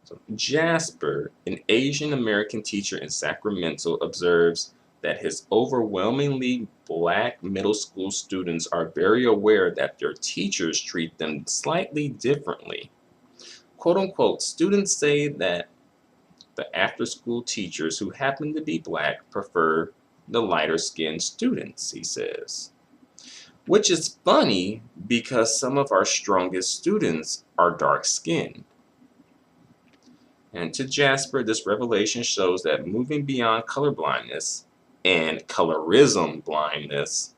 So Jasper, an Asian American teacher in Sacramento, observes that his overwhelmingly black middle school students are very aware that their teachers treat them slightly differently. Quote unquote, students say that the after school teachers who happen to be black prefer the lighter skinned students, he says. Which is funny because some of our strongest students are dark skinned. And to Jasper, this revelation shows that moving beyond colorblindness and colorism blindness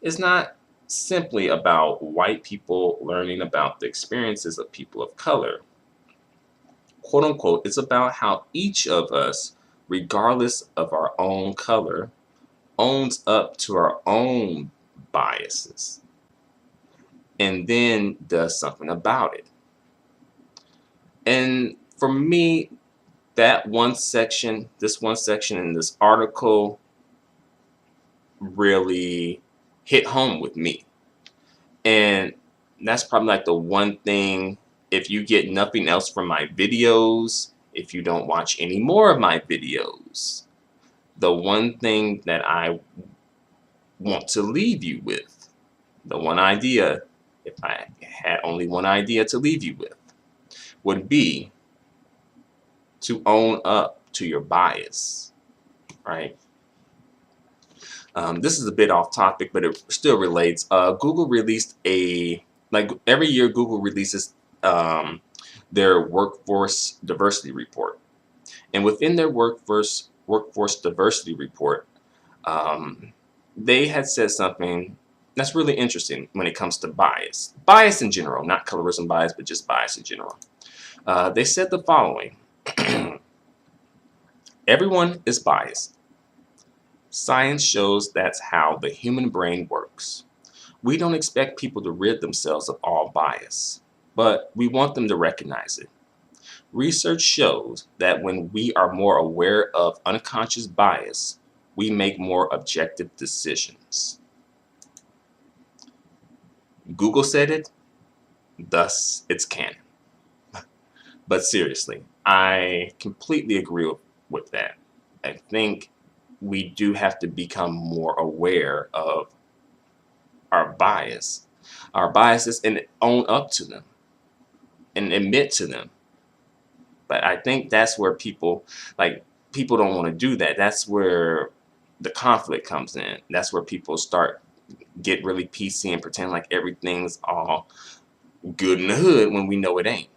is not simply about white people learning about the experiences of people of color. Quote unquote, it's about how each of us, regardless of our own color, owns up to our own biases and then does something about it. And for me, this one section in this article really hit home with me. And that's probably like the one thing, if you get nothing else from my videos, if you don't watch any more of my videos, the one thing that I want to leave you with, the one idea, if I had only one idea to leave you with, would be to own up to your bias, right? This is a bit off topic, but it still relates. Google released like every year, Google releases their workforce diversity report. And within their workforce diversity report, they had said something that's really interesting when it comes to bias. Bias in general, not colorism bias, but just bias in general. They said the following. Everyone is biased. Science shows that's how the human brain works. We don't expect people to rid themselves of all bias, but we want them to recognize it. Research shows that when we are more aware of unconscious bias, we make more objective decisions. Google said it, thus it's canon. But seriously, I completely agree with that. I think we do have to become more aware of our biases, and own up to them and admit to them. But I think that's where people don't want to do that. That's where the conflict comes in. That's where people get really PC and pretend like everything's all good in the hood when we know it ain't.